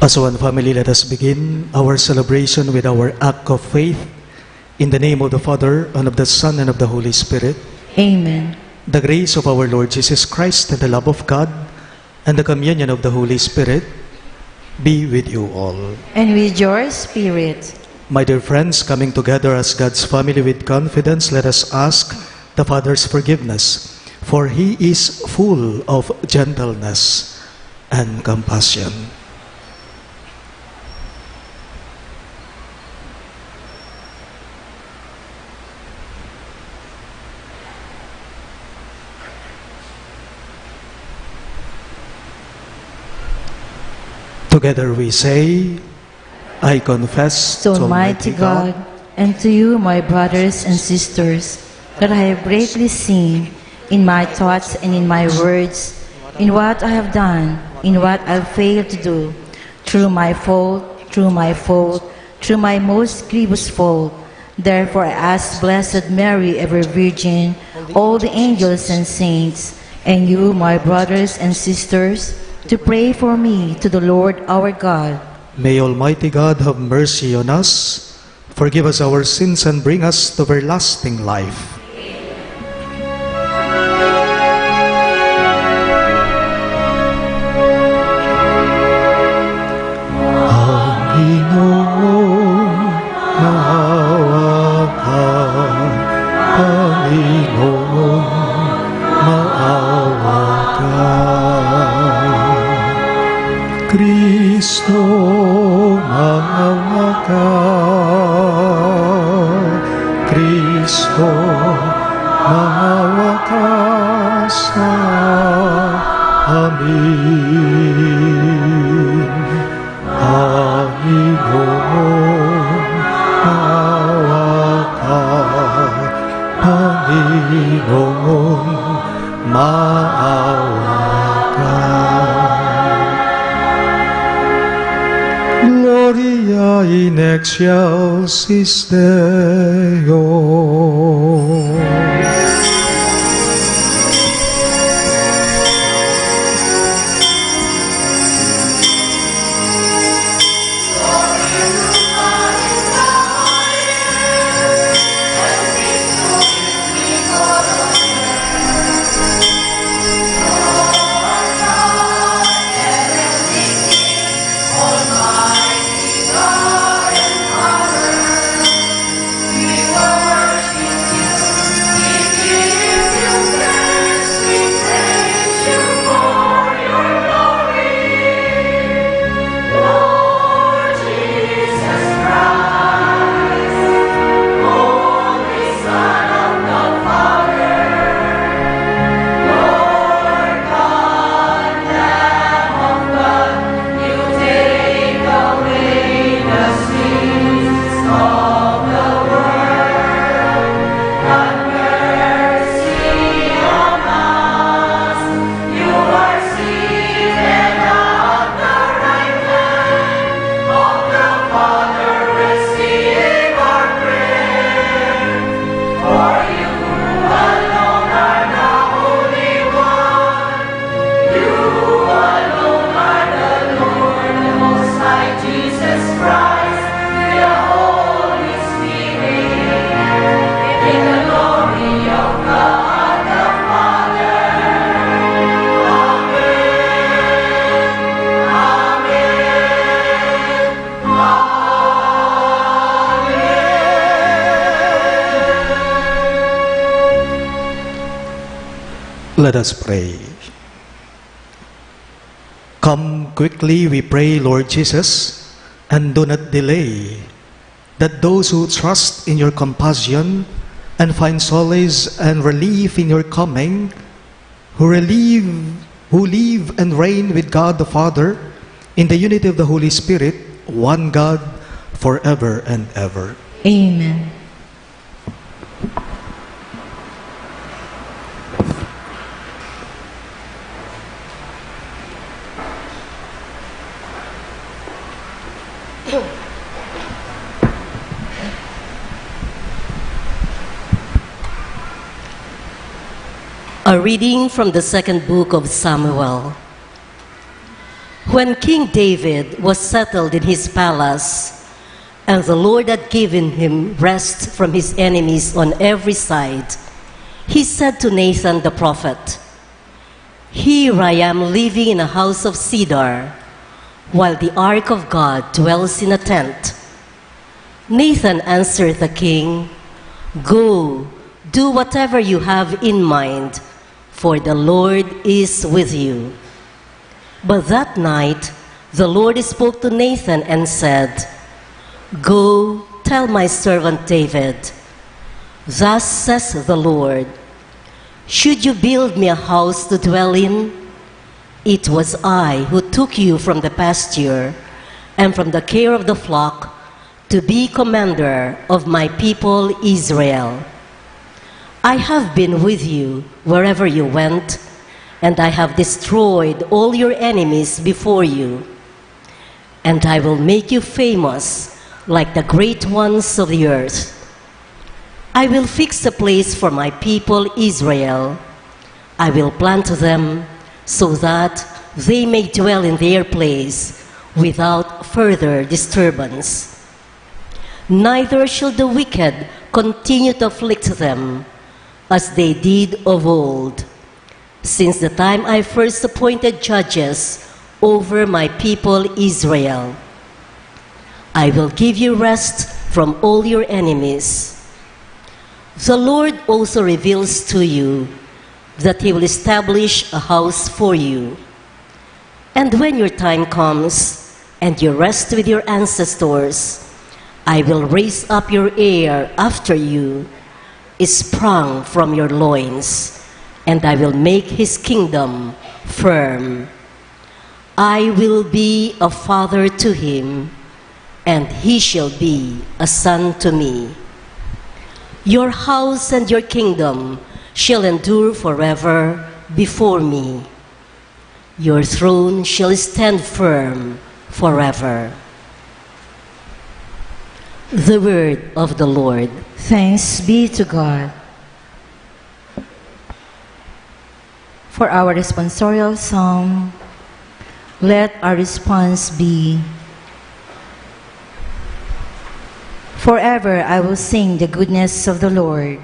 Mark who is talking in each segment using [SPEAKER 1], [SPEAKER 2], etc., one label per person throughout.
[SPEAKER 1] As one family, let us begin our celebration with our act of faith. In the name of the Father, and of the Son, and of the Holy Spirit.
[SPEAKER 2] Amen.
[SPEAKER 1] The grace of our Lord Jesus Christ, and the love of God, and the communion of the Holy Spirit be with you all.
[SPEAKER 2] And with your spirit.
[SPEAKER 1] My dear friends, coming together as God's family with confidence, let us ask the Father's forgiveness, for He is full of gentleness and compassion. Together we say, I confess
[SPEAKER 2] to Almighty God and to you, my brothers and sisters, that I have greatly sinned in my thoughts and in my words, in what I have done, in what I failed to do, through my fault, through my most grievous fault. Therefore I ask Blessed Mary, ever Virgin, all the angels and saints, and you, my brothers and sisters, to pray for me to the Lord our God.
[SPEAKER 1] May Almighty God have mercy on us, forgive us our sins, and bring us to everlasting life. Panginoon, maawa ka. Panginoon, maawa ka. Kristo, maawa ka. Kristo, maawa ka sa amin. Panginoon, maawa ka. Panginoon, maawa ka. Gloria in excelsis Deo. Let us pray. Come quickly, we pray, Lord Jesus, and do not delay, that those who trust in your compassion and find solace and relief in your coming, who live and reign with God the Father in the unity of the Holy Spirit, one God, forever and ever.
[SPEAKER 2] Amen.
[SPEAKER 3] A reading from the second book of Samuel. When King David was settled in his palace, and the Lord had given him rest from his enemies on every side, he said to Nathan the prophet, "Here I am living in a house of cedar, while the ark of God dwells in a tent." Nathan answered the king, "Go, do whatever you have in mind, for the Lord is with you." But that night, the Lord spoke to Nathan and said, "Go, tell my servant David, thus says the Lord, should you build me a house to dwell in? It was I who took you from the pasture and from the care of the flock to be commander of my people Israel. I have been with you wherever you went, and I have destroyed all your enemies before you. And I will make you famous like the great ones of the earth. I will fix a place for my people Israel. I will plant them so that they may dwell in their place without further disturbance. Neither shall the wicked continue to afflict them, as they did of old, since the time I first appointed judges over my people Israel. I will give you rest from all your enemies. The Lord also reveals to you that he will establish a house for you. And when your time comes and you rest with your ancestors, I will raise up your heir after you, sprung from your loins, and I will make his kingdom firm. I will be a father to him, and he shall be a son to me. Your house and your kingdom shall endure forever before me. Your throne shall stand firm forever." The word of the Lord.
[SPEAKER 2] Thanks be to God. For our responsorial psalm, let our response be, "Forever I will sing the goodness of the Lord."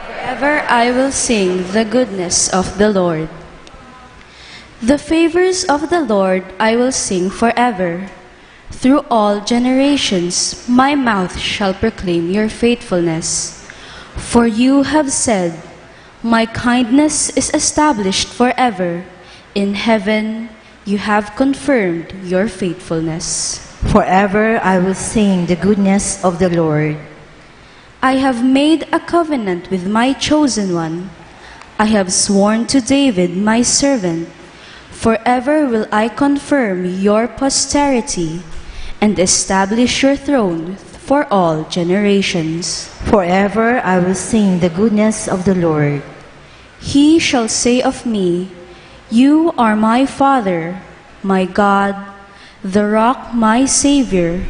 [SPEAKER 4] Forever I will sing the goodness of the Lord. The favors of the Lord I will sing forever. Through all generations my mouth shall proclaim your faithfulness. For you have said, "My kindness is established forever." In heaven you have confirmed your faithfulness.
[SPEAKER 2] Forever I will sing the goodness of the Lord.
[SPEAKER 4] I have made a covenant with my chosen one. I have sworn to David my servant. Forever will I confirm your posterity and establish your throne for all generations.
[SPEAKER 2] Forever I will sing the goodness of the Lord.
[SPEAKER 4] He shall say of me, "You are my Father, my God, the rock, my Savior."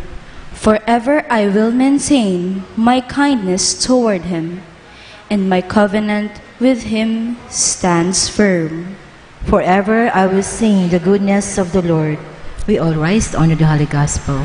[SPEAKER 4] Forever I will maintain my kindness toward him, and my covenant with him stands firm.
[SPEAKER 2] Forever I will sing the goodness of the Lord. We all rise to honor the Holy Gospel.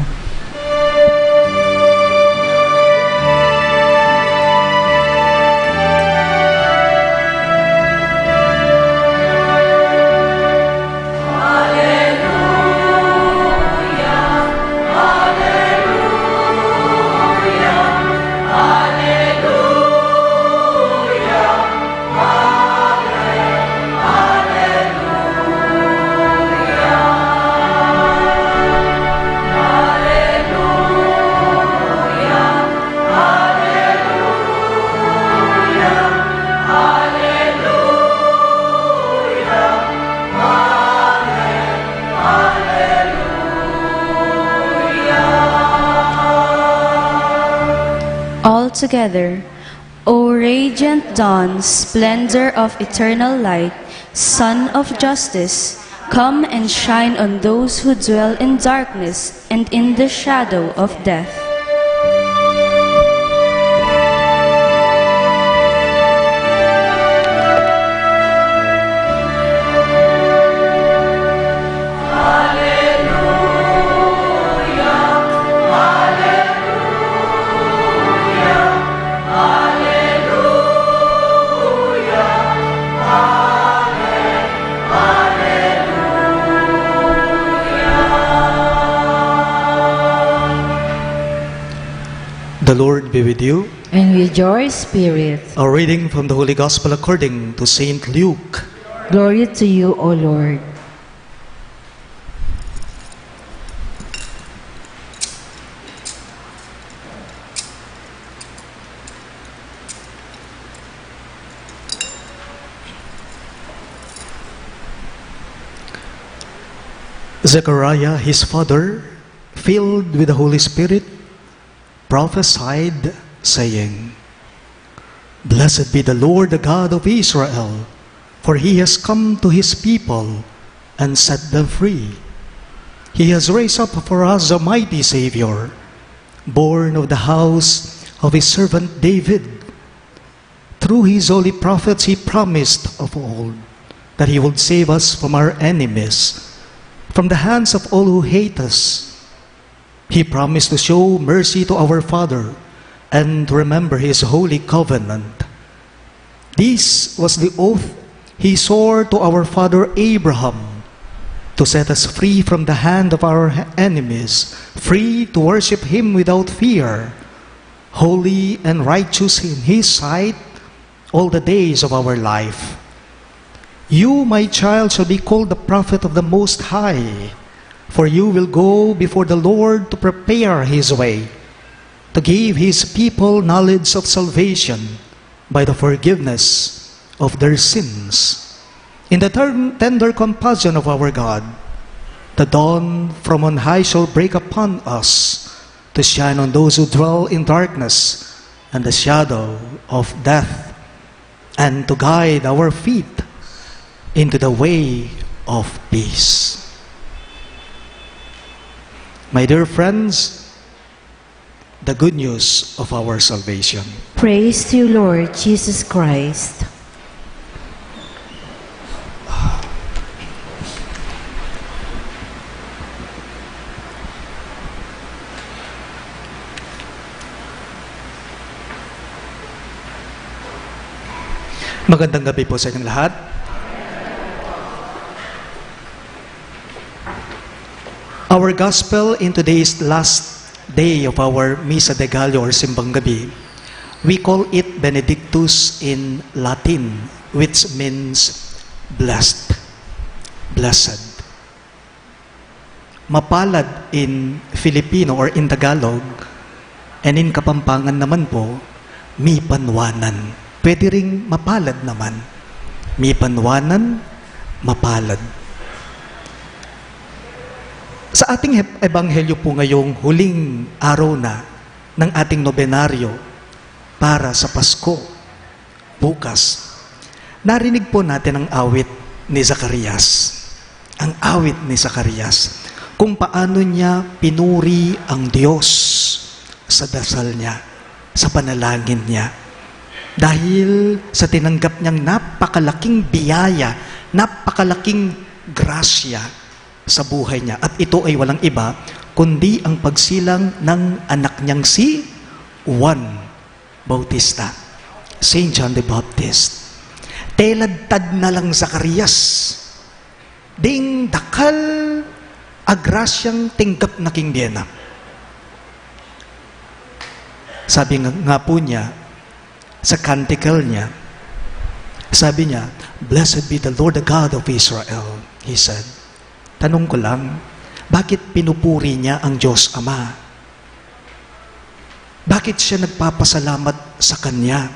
[SPEAKER 4] together. O radiant dawn, splendor of eternal light, Sun of justice, come and shine on those who dwell in darkness and in the shadow of death.
[SPEAKER 1] The Lord be with you.
[SPEAKER 2] And with your spirit.
[SPEAKER 1] A reading from the Holy Gospel according to Saint Luke.
[SPEAKER 2] Glory to you, O Lord.
[SPEAKER 1] Zechariah, his father, filled with the Holy Spirit, prophesied, saying, Blessed be the Lord, the God of Israel, for he has come to his people and set them free. He has raised up for us a mighty Savior, born of the house of his servant David. Through his holy prophets he promised of old that he would save us from our enemies, from the hands of all who hate us. He promised to show mercy to our father and to remember his holy covenant. This was the oath he swore to our father Abraham, to set us free from the hand of our enemies, free to worship him without fear, holy and righteous in his sight all the days of our life. You, my child, shall be called the prophet of the Most High, for you will go before the Lord to prepare his way, to give his people knowledge of salvation by the forgiveness of their sins. In the tender compassion of our God, the dawn from on high shall break upon us, to shine on those who dwell in darkness and the shadow of death, and to guide our feet into the way of peace. My dear friends, the good news of our salvation.
[SPEAKER 2] Praise to you, Lord Jesus Christ.
[SPEAKER 1] Magandang gabi po sa inyong lahat. Our gospel in today's last day of our Misa de Gallo or Simbang Gabi, we call it Benedictus in Latin, which means blessed, blessed. Mapalad in Filipino or in Tagalog, and in Kapampangan naman po, mi panwanan. Pwede ring mapalad naman. Mi panwanan, mapalad. Sa ating ebanghelyo po ngayong huling araw na ng ating nobenaryo para sa Pasko, bukas, narinig po natin ang awit ni Zacarias. Ang awit ni Zacarias, kung paano niya pinuri ang Diyos sa dasal niya, sa panalangin niya. Dahil sa tinanggap niyang napakalaking biyaya, napakalaking grasya sa buhay niya. At ito ay walang iba, kundi ang pagsilang ng anak niyang si Juan Bautista, Saint John the Baptist. Teladtad na lang Zacarias, ding dakal agrasyang tinggap na king biyena. Sabi nga po niya, sa canticle niya, sabi niya, Blessed be the Lord, the God of Israel, he said. Tanong ko lang, bakit pinupuri niya ang Diyos Ama? Bakit siya nagpapasalamat sa Kanya?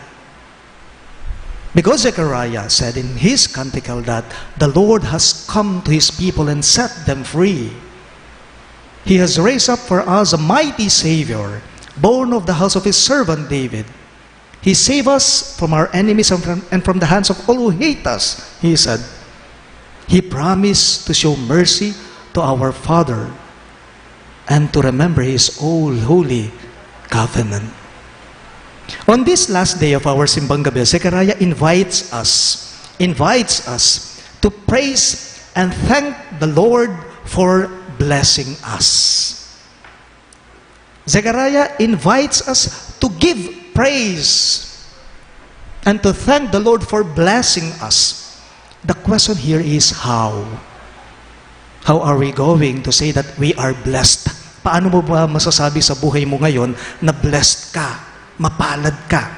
[SPEAKER 1] Because Zechariah said in his canticle that the Lord has come to his people and set them free. He has raised up for us a mighty Savior, born of the house of his servant David. He saved us from our enemies and from the hands of all who hate us, he said. He promised to show mercy to our father and to remember his old holy covenant. On this last day of our Simbang Gabi, Zechariah invites us to praise and thank the Lord for blessing us. Zechariah invites us to give praise and to thank the Lord for blessing us. The question here is how? How are we going to say that we are blessed? Paano mo ba masasabi sa buhay mo ngayon na blessed ka, mapalad ka?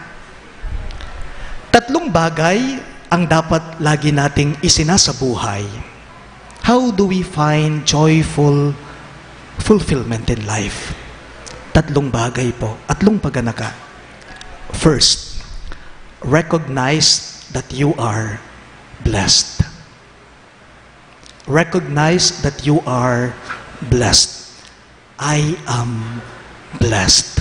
[SPEAKER 1] Tatlong bagay ang dapat lagi nating isinasabuhay. How do we find joyful fulfillment in life? Tatlong bagay po, tatlong paganaka. First, recognize that you are blessed. Recognize that you are blessed. I am blessed.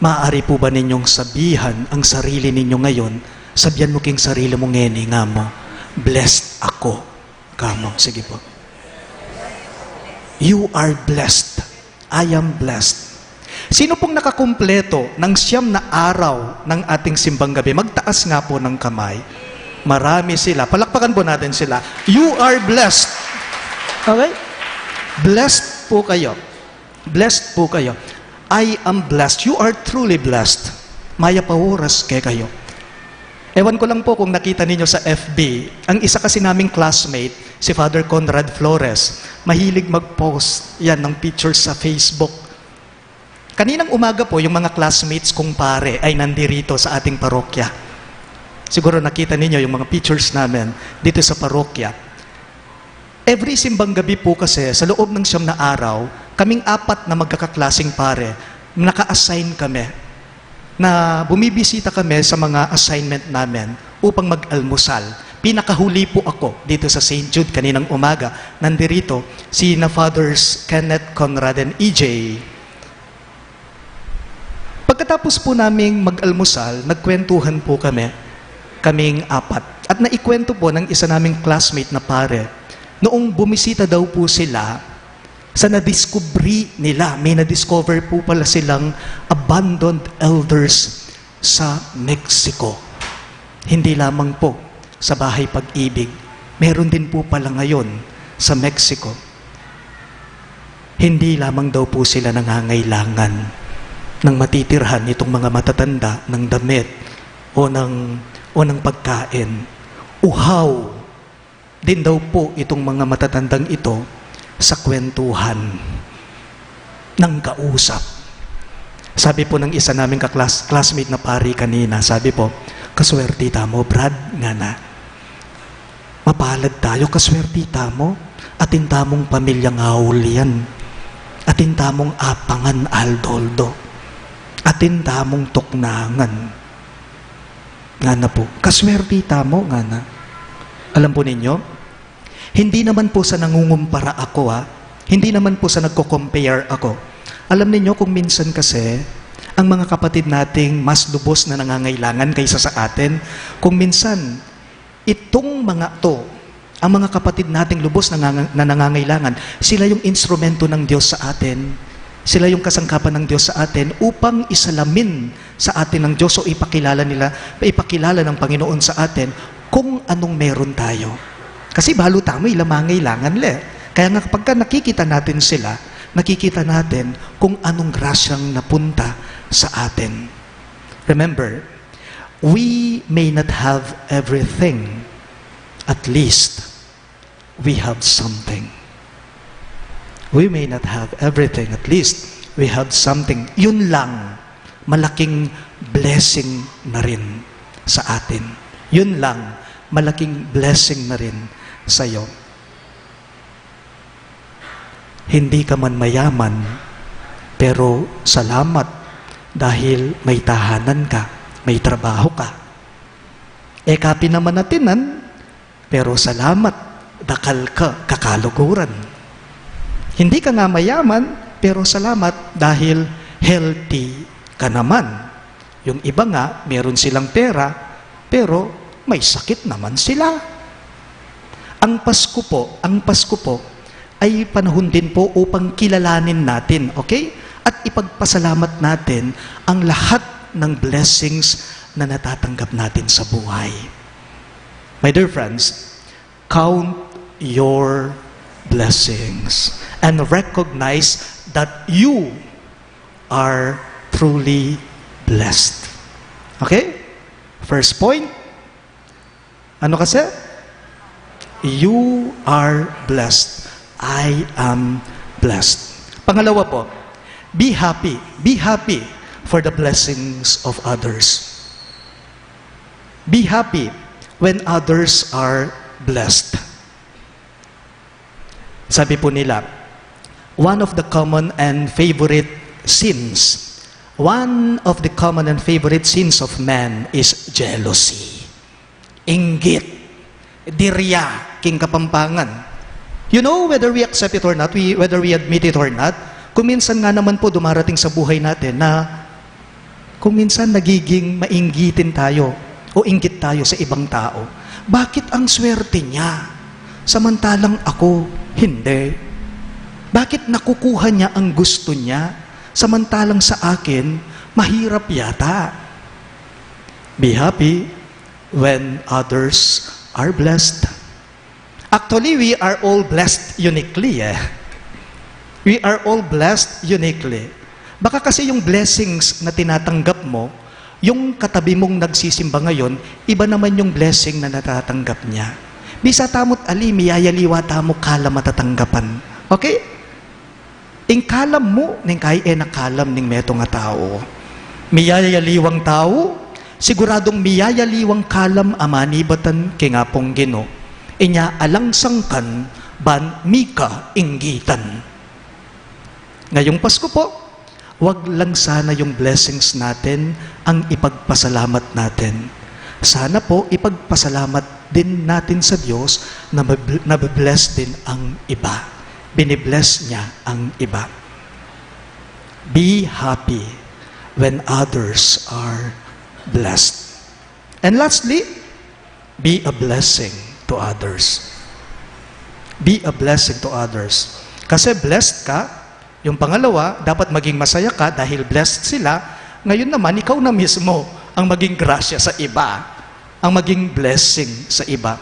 [SPEAKER 1] Maaari po ba ninyong sabihan ang sarili ninyo ngayon? Sabihan mo king sarili mo ngeni nga mo, blessed ako. Kamo, sige po. You are blessed. I am blessed. Sino pong nakakumpleto ng 9 na araw ng ating Simbang Gabi? Magtaas nga po ng kamay. Marami sila. Palakpakan po natin sila. You are blessed. Okay? Blessed po kayo. Blessed po kayo. I am blessed. You are truly blessed. Maya paworas kay kayo. Ewan ko lang po kung nakita ninyo sa FB, ang isa kasi naming classmate, si Father Conrad Flores, mahilig mag-post yan ng pictures sa Facebook. Kaninang umaga po, yung mga classmates kong pare ay nandirito sa ating parokya. Siguro nakita ninyo yung mga pictures namin dito sa parokya. Every Simbang Gabi po kasi, sa loob ng 9 na araw, kaming 4 na magkakaklasing pare, naka-assign kami na bumibisita kami sa mga assignment namin upang mag-almusal. Pinakahuli po ako dito sa St. Jude kaninang umaga. Nandirito si na Fathers Kenneth, Conrad, and EJ. Pagkatapos po naming mag-almusal, nagkwentuhan po kami, kaming 4. At naikwento po ng isa naming classmate na pare, noong bumisita daw po sila, sa nadiscovery nila, may nadiscover po pala silang abandoned elders sa Mexico. Hindi lamang po sa Bahay Pag-ibig, meron din po pala ngayon sa Mexico. Hindi lamang daw po sila nangangailangan ng matitirhan itong mga matatanda ng damit o ng pagkain. Uhaw din daw po itong mga matatandang ito sa kwentuhan ng kausap. Sabi po ng isa naming classmate na pari kanina, sabi po, kaswertita mo, Brad, nga na. Mapalad tayo, kaswertita mo, atin tamong pamilyang haulian, atin tamong apangan aldoldo, atin tamong tuknangan. Nga na po, kaswertita mo, nga na. Alam po ninyo, hindi naman po sa nangungumpara ako, hindi naman po sa nagko-compare ako. Alam niyo kung minsan kasi, ang mga kapatid nating mas lubos na nangangailangan kaysa sa atin, kung minsan, itong mga to, ang mga kapatid nating lubos na nangangailangan, sila yung instrumento ng Diyos sa atin. Sila yung kasangkapan ng Diyos sa atin upang isalamin sa atin ng Diyos o ipakilala ng Panginoon sa atin kung anong meron tayo. Kasi balo tamo, ilamangailangan le. Kaya nga kapag nakikita natin sila, nakikita natin kung anong grasyang napunta sa atin. Remember, we may not have everything. At least, we have something. We may not have everything. At least, we have something. Yun lang, malaking blessing na rin sa atin. Yun lang, malaking blessing na rin sa'yo. Hindi ka man mayaman, pero salamat dahil may tahanan ka, may trabaho ka. Kapi naman natinan, pero salamat, dakal ka, kakaluguran. Hindi ka nga mayaman, pero salamat dahil healthy ka naman. Yung iba nga, meron silang pera, pero may sakit naman sila. Ang Pasko po ay panahon din po upang kilalanin natin, okay? At ipagpasalamat natin ang lahat ng blessings na natatanggap natin sa buhay. My dear friends, count your blessings and recognize that you are truly blessed. Okay? First point, ano kasi? You are blessed. I am blessed. Pangalawa po, be happy. Be happy for the blessings of others. Be happy when others are blessed. Sabi po nila, one of the common and favorite sins of man is jealousy. Inggit. Dirya, king Kapampangan. You know, whether we accept it or not, whether we admit it or not, kung minsan nga naman po dumarating sa buhay natin na kung minsan nagiging mainggitin tayo o inggit tayo sa ibang tao. Bakit ang swerte niya? Samantalang ako, hindi. Bakit nakukuha niya ang gusto niya? Samantalang sa akin, mahirap yata. Be happy when others are blessed. Actually, we are all blessed uniquely. We are all blessed uniquely. Baka kasi yung blessings na tinatanggap mo, yung katabi mong nagsisimba ngayon, iba naman yung blessing na natatanggap niya. Bisa tamot ali, miyayaliwa tamo kala matatanggapan. Okay? Ing kalam mo, ning kay nakalam ning meto nga tao. Miyayaliwang tao, siguradong miyayaliwang kalam amanibatan kingapong Gino. Inya alangsangkan ban mika inggitan. Ngayong Pasko po, wag lang sana yung blessings natin ang ipagpasalamat natin. Sana po ipagpasalamat din natin sa Diyos na nabibless din ang iba. Binibless niya ang iba. Be happy when others are blessed. And lastly, be a blessing to others. Be a blessing to others. Kasi blessed ka, yung pangalawa, dapat maging masaya ka dahil blessed sila. Ngayon naman, ikaw na mismo ang maging grasya sa iba, ang maging blessing sa iba.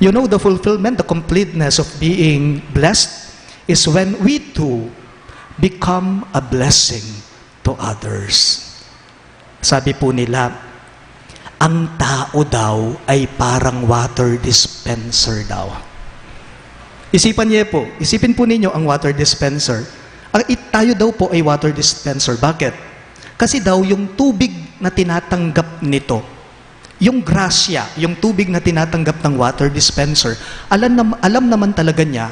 [SPEAKER 1] You know, the fulfillment, the completeness of being blessed is when we too become a blessing to others. Sabi po nila, ang tao daw ay parang water dispenser daw. Isipin po ninyo ang water dispenser. Tayo daw po ay water dispenser. Bakit? Kasi daw yung tubig na tinatanggap nito, yung grasya, yung tubig na tinatanggap ng water dispenser, alam naman talaga niya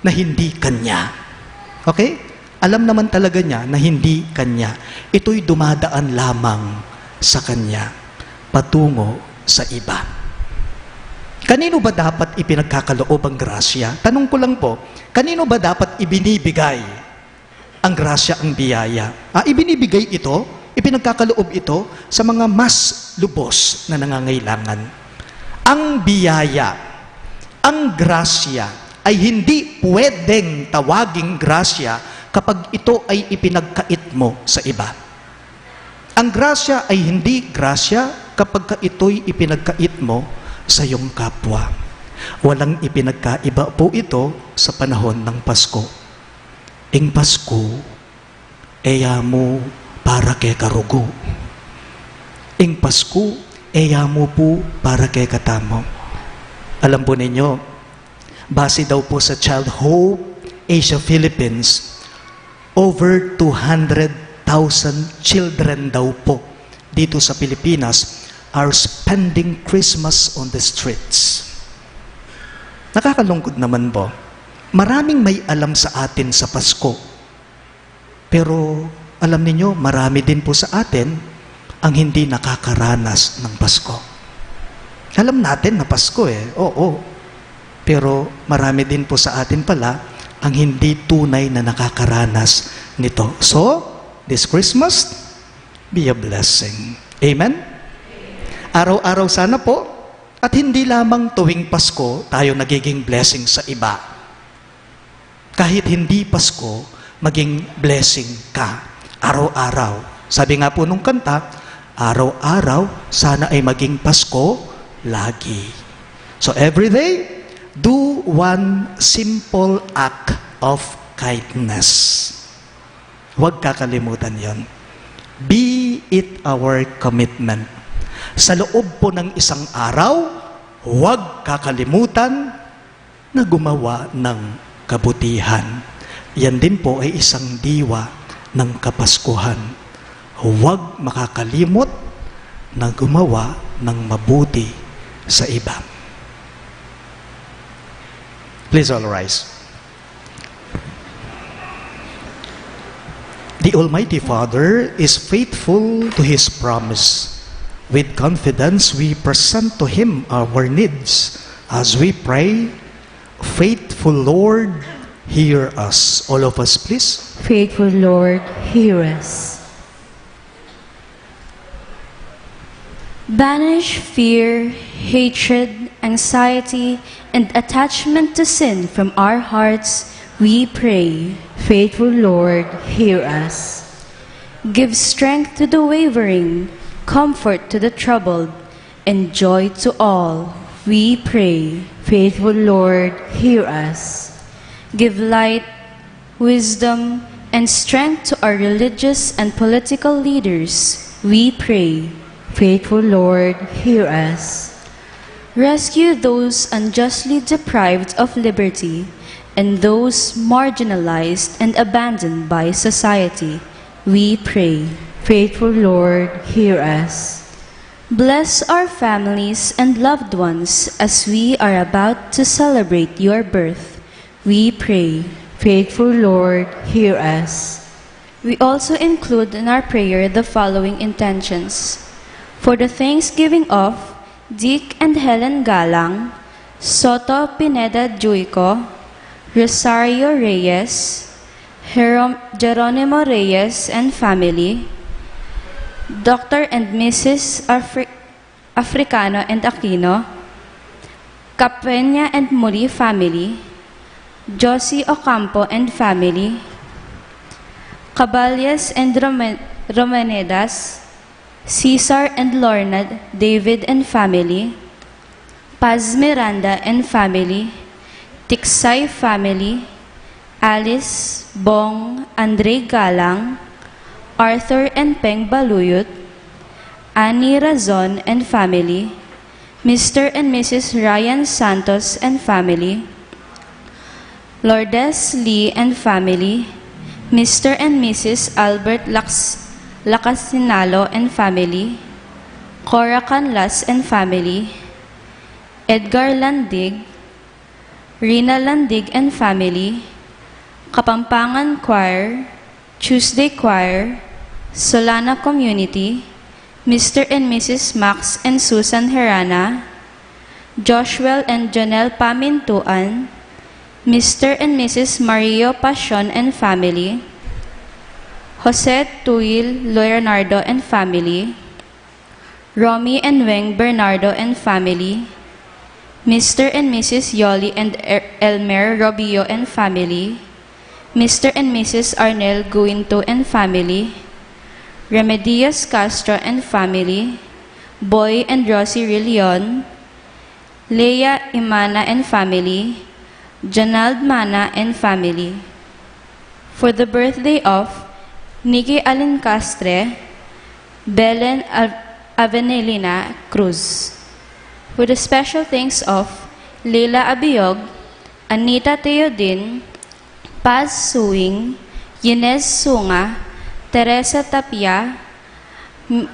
[SPEAKER 1] na hindi kanya. Okay? Alam naman talaga niya na hindi kanya. Ito'y dumadaan lamang sa kanya patungo sa iba. Kanino ba dapat ipinagkakaloob ang grasya? Tanong ko lang po, kanino ba dapat ibinibigay ang grasya, ang biyaya? Ibinibigay ito, ipinagkakaloob ito sa mga mas lubos na nangangailangan. Ang biyaya, ang grasya ay hindi pwedeng tawaging grasya kapag ito ay ipinagkait mo sa iba. Ang grasya ay hindi grasya kapag ito'y ipinagkait mo sa iyong kapwa. Walang ipinagkaiba po ito sa panahon ng Pasko. Ing Pasko, eya mo para kay karugo. Ing Pasko, eya mo po para kay katamo. Alam po ninyo, base daw po sa Child Hope Asia Philippines, over 200,000 children daw po dito sa Pilipinas are spending Christmas on the streets. Nakakalungkot naman po. Maraming may alam sa atin sa Pasko. Pero alam niyo, marami din po sa atin ang hindi nakakaranas ng Pasko. Alam natin na Pasko oo. Pero marami din po sa atin pala ang hindi tunay na nakakaranas nito. So, this Christmas be a blessing. Amen? Araw-araw sana po, at hindi lamang tuwing Pasko tayo nagiging blessing sa iba. Kahit hindi Pasko, maging blessing ka. Araw-araw. Sabi nga po nung kanta, araw-araw, sana ay maging Pasko lagi. So every day, do one simple act of kindness. Huwag kakalimutan yon. Be it our commitment. Sa loob po ng isang araw, huwag kakalimutan na gumawa ng kabutihan. Yan din po ay isang diwa ng Kapaskuhan. Huwag makakalimot na gumawa ng mabuti sa iba. Please all rise. The Almighty Father is faithful to His promise. With confidence, we present to Him our needs as we pray, faithful Lord, hear us. All of us, please.
[SPEAKER 2] Faithful Lord, hear us.
[SPEAKER 4] Banish fear, hatred, anxiety, and attachment to sin from our hearts, we pray.
[SPEAKER 2] Faithful Lord, hear us.
[SPEAKER 4] Give strength to the wavering, comfort to the troubled, and joy to all, we pray.
[SPEAKER 2] Faithful Lord, hear us.
[SPEAKER 4] Give light, wisdom, and strength to our religious and political leaders, we pray.
[SPEAKER 2] Faithful Lord, hear us.
[SPEAKER 4] Rescue those unjustly deprived of liberty and those marginalized and abandoned by society, we pray.
[SPEAKER 2] Faithful Lord, hear us.
[SPEAKER 4] Bless our families and loved ones as we are about to celebrate your birth, we pray.
[SPEAKER 2] Faithful Lord, hear us.
[SPEAKER 4] We also include in our prayer the following intentions. For the thanksgiving of Dick and Helen Galang, Soto Pineda Juico, Rosario Reyes, Geronimo Reyes and family, Dr. and Mrs. Africano and Aquino, Capena and Muri family, Josie Ocampo and family, Caballes and Romanedas, Cesar and Lorna David and family, Paz Miranda and family, Tiksay family, Alice, Bong, Andre Galang, Arthur and Peng Baluyot, Annie Razon and family, Mr. and Mrs. Ryan Santos and family, Lourdes Lee and family, Mr. and Mrs. Albert Lacasinalo and family, Cora Canlas and family, Edgar Landig, Rina Landig and family, Kapampangan Choir, Tuesday Choir, Solana Community, Mr. and Mrs. Max and Susan Herana, Joshua and Janelle Pamintuan, Mr. and Mrs. Mario Pasion and family, Jose Tuil Leonardo and family, Romy and Weng Bernardo and family, Mr. and Mrs. Yoli and Elmer Robio and family, Mr. and Mrs. Arnel Guinto and family, Remedios Castro and family, Boy and Rosie Rillion, Leia Imana and family, Janald Mana and family. For the birthday of Nikki Alincastre, Belen Avenelina Cruz. With the special thanks of Leila Abiog, Anita Teodin, Paz Suing, Yinez Sunga, Teresa Tapia,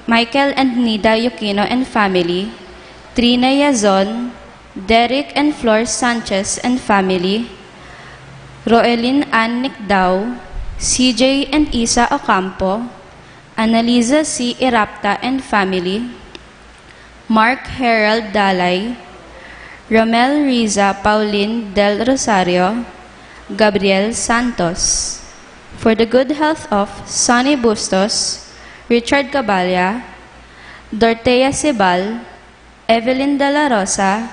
[SPEAKER 4] Michael and Nida Yukino and family, Trina Yazon, Derek and Flor Sanchez and family, Roelyn Ann Nicdao, CJ and Isa Ocampo, Annalisa C. Irapta and family, Mark Harold Dalay, Romel Riza Pauline Del Rosario, Gabriel Santos. For the good health of Sonny Bustos, Richard Caballa, Dortea Cebal, Evelyn De La Rosa,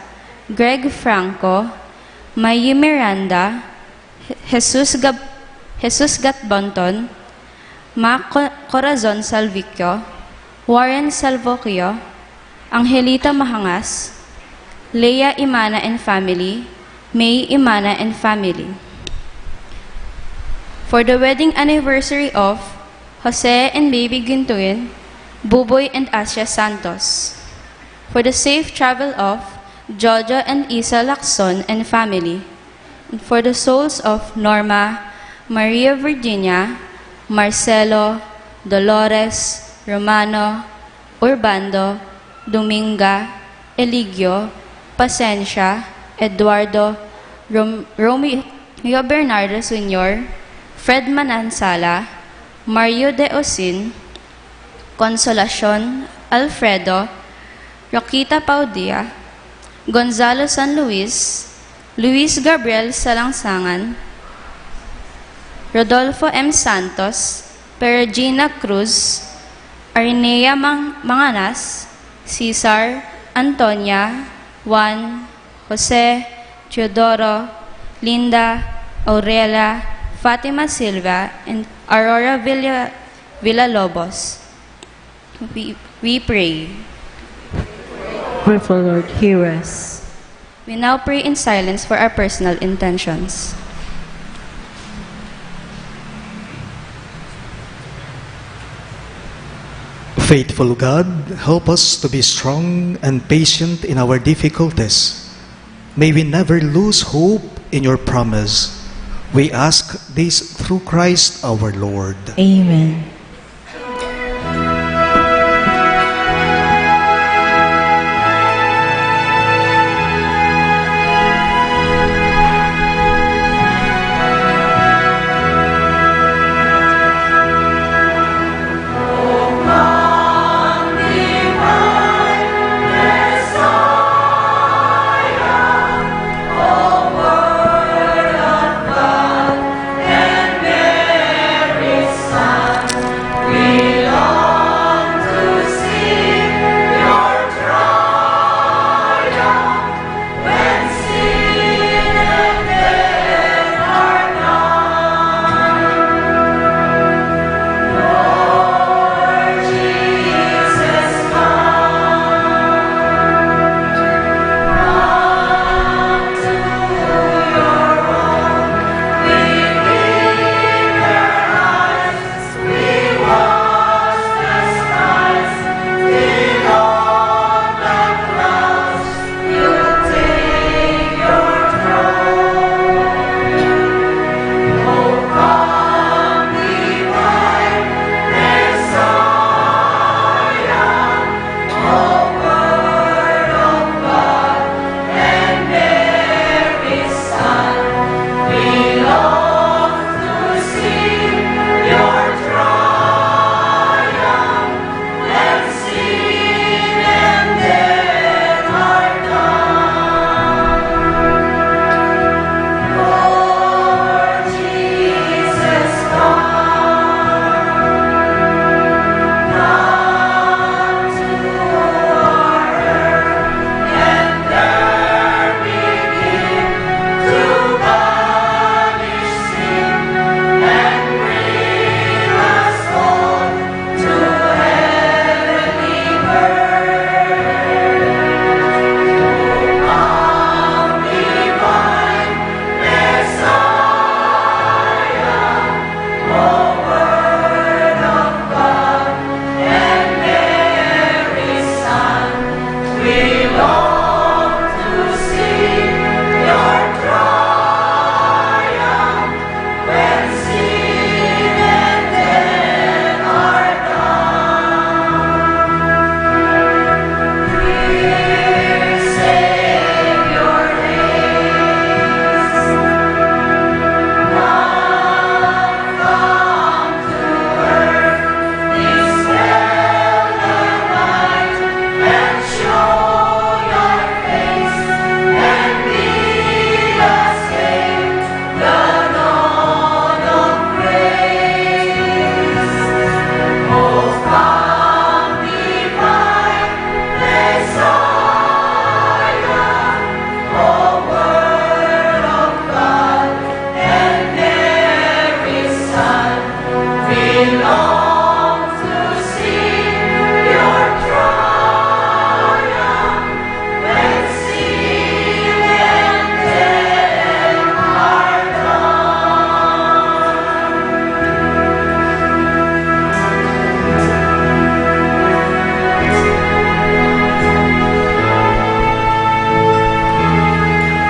[SPEAKER 4] Greg Franco, Mayi Miranda, Jesus Gatbonton, Mac Corazon Salvicio, Warren Salvoquio, Angelita Mahangas, Leia Imana and family, May Imana and family. For the wedding anniversary of Jose and Baby Gintuin, Buboy and Asia Santos. For the safe travel of Jojo and Isa Lacson and family. And for the souls of Norma, Maria Virginia, Marcelo, Dolores, Romano, Urbando, Dominga, Eligio, Pasencia, Eduardo, Romeo Bernardo Sr., Fred Manansala, Mario De Osin, Consolacion, Alfredo, Roquita Paudia, Gonzalo San Luis, Luis Gabriel Salangsangan, Rodolfo M. Santos, Peregina Cruz, Arnea Manganas, Cesar, Antonia, Juan, Jose, Teodoro, Linda, Aurelia, Fatima Silva, and Aurora Villalobos. We pray.
[SPEAKER 2] Grateful Lord, hear us.
[SPEAKER 4] We now pray in silence for our personal intentions.
[SPEAKER 1] Faithful God, help us to be strong and patient in our difficulties. May we never lose hope in your promise. We ask this through Christ our Lord.
[SPEAKER 2] Amen.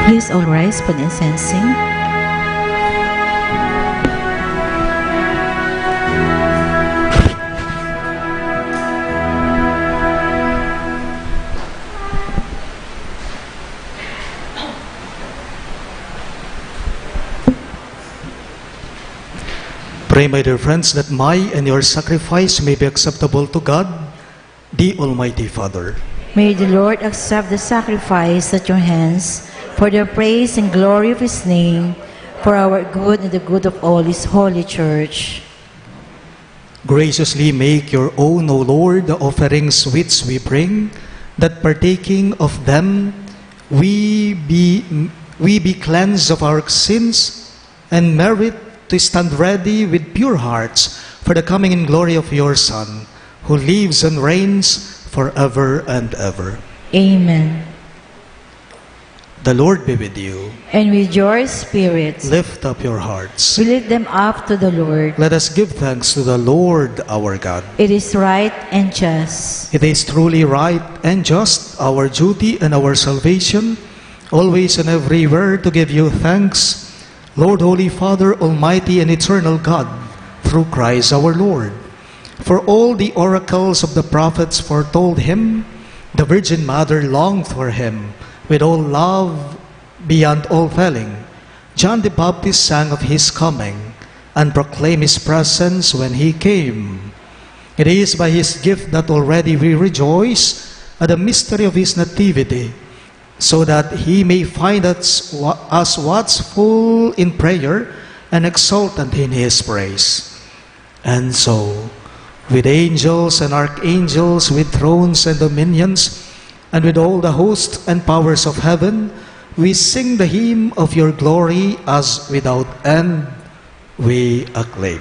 [SPEAKER 2] Please all rise for the incensing.
[SPEAKER 1] Pray, my dear friends, that my and your sacrifice may be acceptable to God, the Almighty Father.
[SPEAKER 2] May the Lord accept the sacrifice at your hands for the praise and glory of his name, for our good and the good of all his holy church.
[SPEAKER 1] Graciously make your own, O Lord, the offerings which we bring, that partaking of them we be cleansed of our sins and merit to stand ready with pure hearts for the coming in glory of your Son, who lives and reigns forever and ever.
[SPEAKER 2] Amen.
[SPEAKER 1] The Lord be with you.
[SPEAKER 2] And with your spirit,
[SPEAKER 1] Lift up your hearts.
[SPEAKER 2] we lift them up to the Lord.
[SPEAKER 1] Let us give thanks to the Lord our God.
[SPEAKER 2] It is right and just.
[SPEAKER 1] It is truly right and just, our duty and our salvation, always and everywhere to give you thanks, Lord, Holy Father, Almighty and Eternal God, through Christ our Lord. For all the oracles of the prophets foretold him, the Virgin Mother longed for him, with all love beyond all failing. John the Baptist sang of his coming, and proclaimed his presence when he came. It is by his gift that already we rejoice at the mystery of his nativity, so that he may find us watchful in prayer and exultant in his praise. And so, with angels and archangels, with thrones and dominions, and with all the hosts and powers of heaven, we sing the hymn of your glory as without end we acclaim.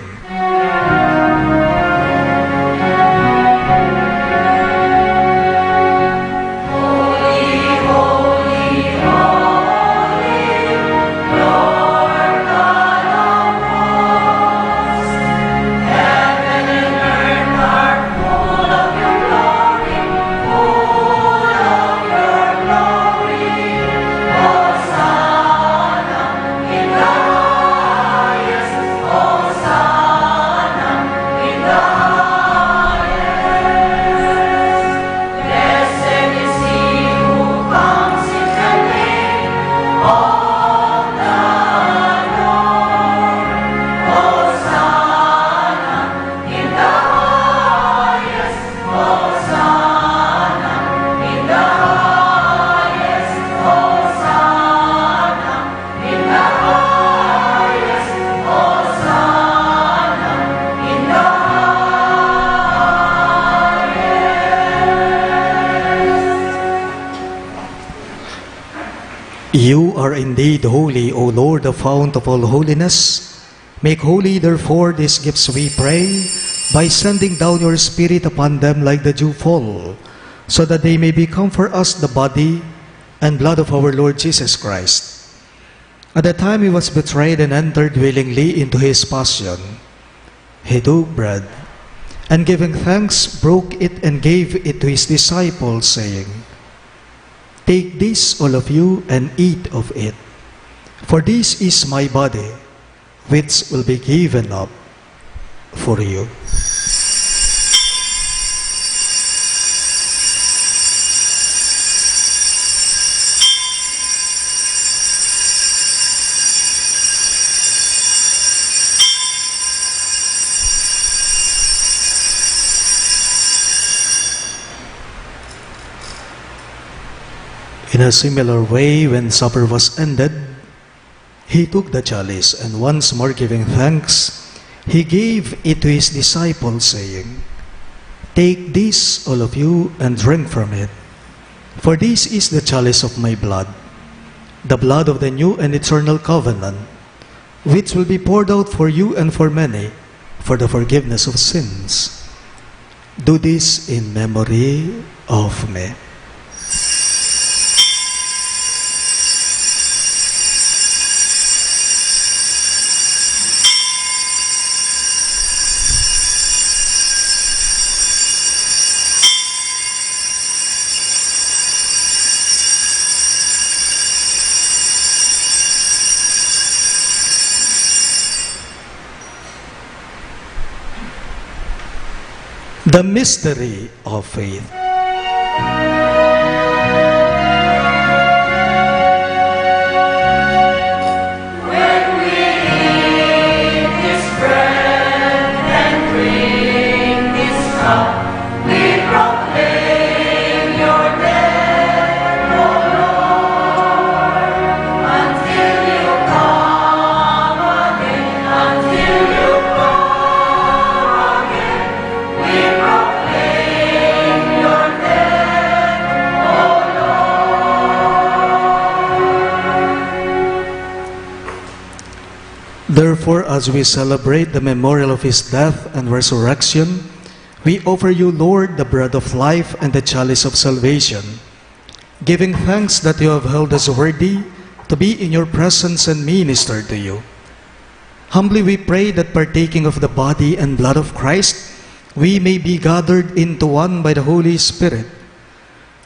[SPEAKER 1] You are indeed holy, O Lord, the fount of all holiness. Make holy, therefore, these gifts, we pray, by sending down your Spirit upon them like the dewfall, so that they may become for us the body and blood of our Lord Jesus Christ. At the time he was betrayed and entered willingly into his passion, he took bread, and giving thanks, broke it and gave it to his disciples, saying, "Take this, all of you, and eat of it. For this is my body, which will be given up for you." In a similar way, when supper was ended, he took the chalice, and once more giving thanks, he gave it to his disciples, saying, "Take this, all of you, and drink from it. For this is the chalice of my blood, the blood of the new and eternal covenant, which will be poured out for you and for many, for the forgiveness of sins. Do this in memory of me." The mystery of faith. Therefore, as we celebrate the memorial of his death and resurrection, we offer you, Lord, the bread of life and the chalice of salvation, giving thanks that you have held us worthy to be in your presence and minister to you. Humbly we pray that partaking of the body and blood of Christ, we may be gathered into one by the Holy Spirit.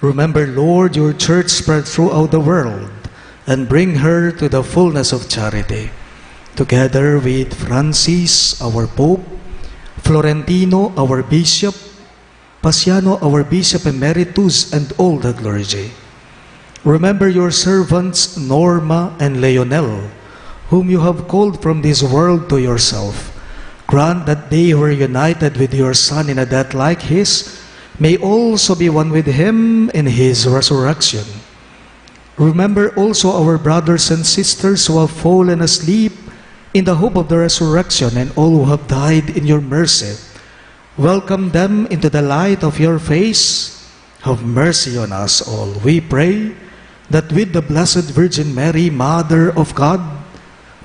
[SPEAKER 1] Remember, Lord, your church spread throughout the world, and bring her to the fullness of charity. Together with Francis, our Pope, Florentino, our Bishop, Pasiano, our Bishop Emeritus, and all the clergy. Remember your servants Norma and Leonel, whom you have called from this world to yourself. Grant that they who are united with your Son in a death like his may also be one with him in his resurrection. Remember also our brothers and sisters who have fallen asleep in the hope of the resurrection, and all who have died in your mercy. Welcome them into the light of your face. Have mercy on us all. We pray that with the Blessed Virgin Mary, Mother of God,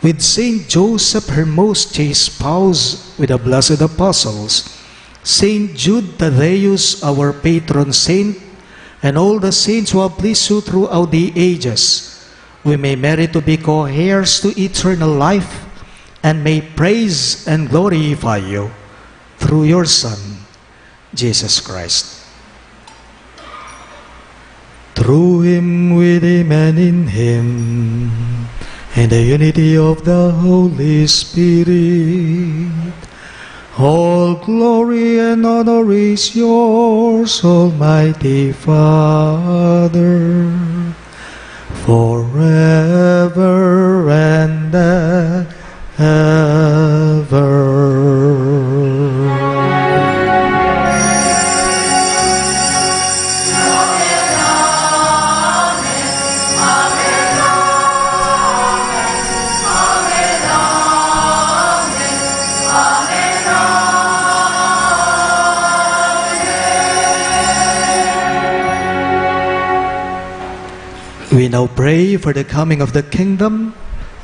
[SPEAKER 1] with Saint Joseph, her most chaste spouse, with the blessed apostles, Saint Jude Thaddeus, our patron saint, and all the saints who have pleased you throughout the ages, we may merit to be co-heirs to eternal life, and may praise and glorify you through your Son, Jesus Christ. Through him, with him, and in him, in the unity of the Holy Spirit, all glory and honor is yours, Almighty Father, forever and ever. We now pray for the coming of the kingdom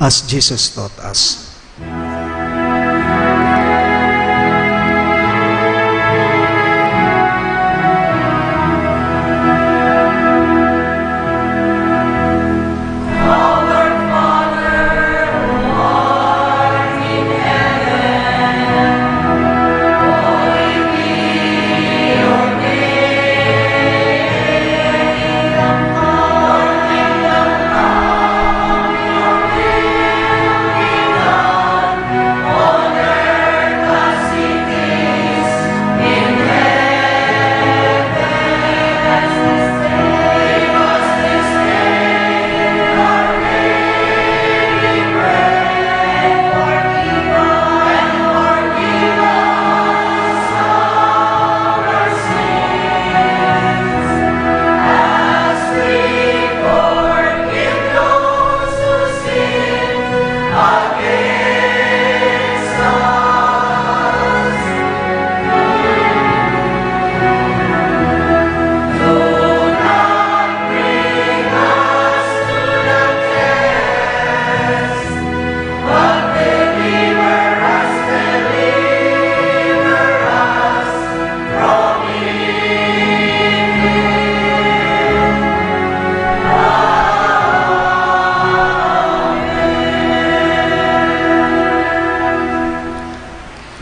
[SPEAKER 1] as Jesus taught us.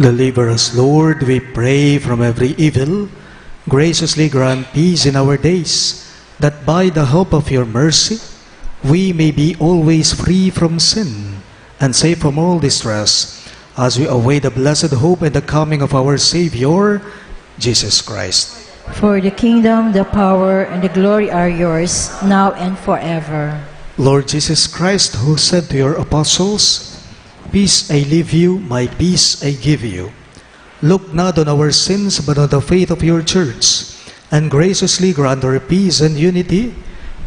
[SPEAKER 1] Deliver us, Lord, we pray, from every evil. Graciously grant peace in our days, that by the help of your mercy, we may be always free from sin and safe from all distress, as we await the blessed hope and the coming of our Savior, Jesus Christ.
[SPEAKER 2] For the kingdom, the power, and the glory are yours, now and forever.
[SPEAKER 1] Lord Jesus Christ, who said to your apostles, "Peace I leave you, my peace I give you," look not on our sins, but on the faith of your church, and graciously grant her peace and unity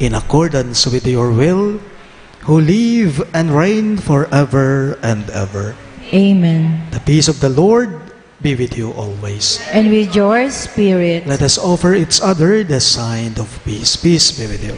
[SPEAKER 1] in accordance with your will, who live and reign forever and ever.
[SPEAKER 2] Amen.
[SPEAKER 1] The peace of the Lord be with you always.
[SPEAKER 2] And with your spirit.
[SPEAKER 1] Let us offer each other the sign of peace. Peace be with you.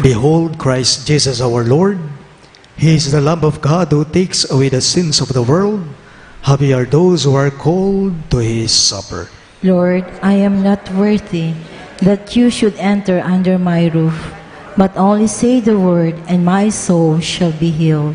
[SPEAKER 1] Behold Christ Jesus our Lord. He is the Lamb of God who takes away the sins of the world. Happy are those who are called to His supper.
[SPEAKER 2] Lord, I am not worthy that you should enter under my roof, but only say the word, and my soul shall be healed.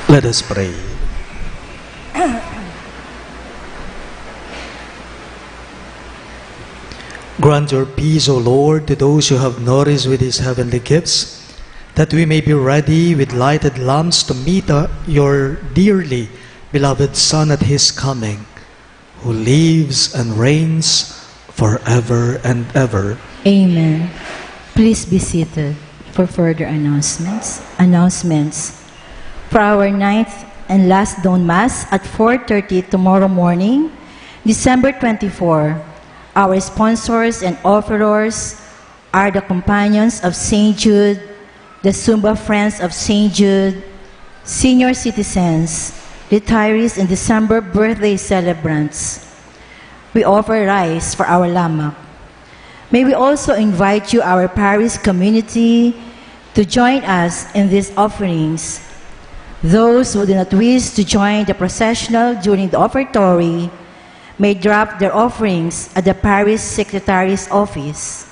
[SPEAKER 1] Let us pray. Grant your peace, O Lord, to those you have nourished with these heavenly gifts, that we may be ready with lighted lamps to meet your dearly beloved Son at his coming, who lives and reigns forever and ever.
[SPEAKER 2] Amen. Please be seated for further announcements. For our ninth and last dawn Mass at 4:30 tomorrow morning, December 24, our sponsors and offerers are the Companions of St. Jude, the Sumba Friends of St. Jude, senior citizens, retirees and December birthday celebrants. We offer rice for our lamak. May we also invite you, our parish community, to join us in these offerings. Those who do not wish to join the processional during the offertory may drop their offerings at the parish secretary's office.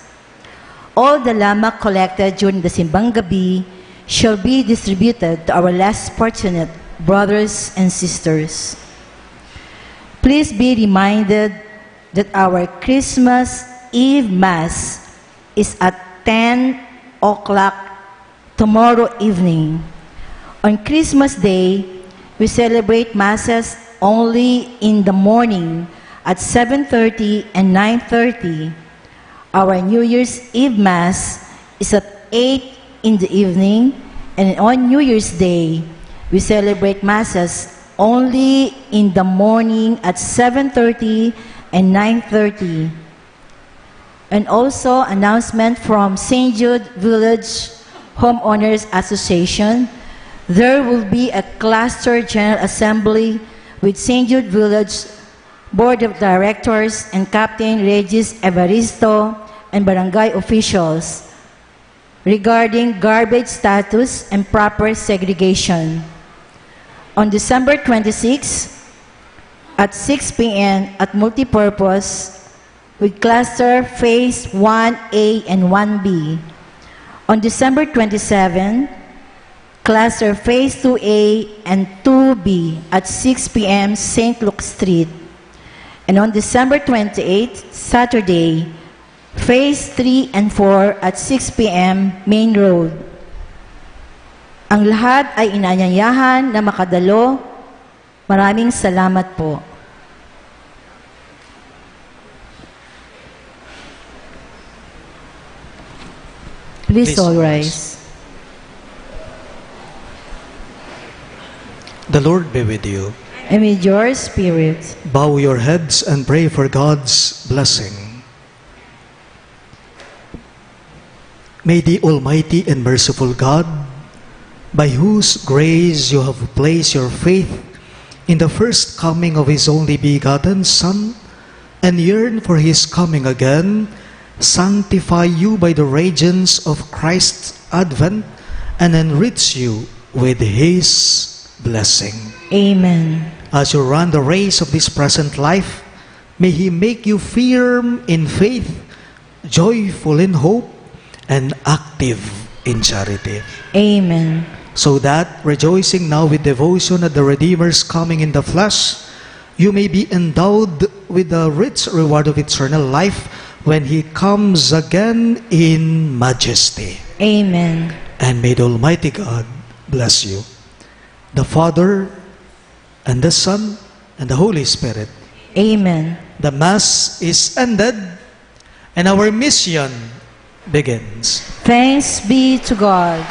[SPEAKER 2] All the lamak collected during the Simbang Gabi shall be distributed to our less fortunate brothers and sisters. Please be reminded that our Christmas Eve Mass is at 10 o'clock tomorrow evening. On Christmas Day, we celebrate Masses only in the morning at 7:30 and 9:30. Our New Year's Eve Mass is at 8 in the evening, and on New Year's Day, we celebrate Masses only in the morning at 7:30 and 9:30. And also announcement from St. Jude Village Homeowners Association. There will be a cluster general assembly with St. Jude Village Board of Directors and Captain Regis Evaristo and barangay officials regarding garbage status and proper segregation. On December 26 at 6 p.m. at Multipurpose with cluster Phase 1A and 1B. On December 27, cluster Phase 2A and 2B at 6 p.m. St. Luke Street. And on December 28, Saturday, Phase 3 and 4 at 6 p.m. Main Road. Ang lahat ay inanyayahan na makadalo. Maraming salamat po. Please all rise.
[SPEAKER 1] The Lord be with you.
[SPEAKER 2] And with your spirit.
[SPEAKER 1] Bow your heads and pray for God's blessing. May the Almighty and merciful God, by whose grace you have placed your faith in the first coming of His only begotten Son, and yearn for His coming again, sanctify you by the radiance of Christ's advent, and enrich you with His blessing.
[SPEAKER 2] Amen.
[SPEAKER 1] As you run the race of this present life, may He make you firm in faith, joyful in hope, and active in charity.
[SPEAKER 2] Amen.
[SPEAKER 1] So that, rejoicing now with devotion at the Redeemer's coming in the flesh, you may be endowed with the rich reward of eternal life when He comes again in majesty.
[SPEAKER 2] Amen.
[SPEAKER 1] And may the Almighty God bless you, the Father, and the Son, and the Holy Spirit.
[SPEAKER 2] Amen.
[SPEAKER 1] The Mass is ended, and our mission begins.
[SPEAKER 2] Thanks be to God.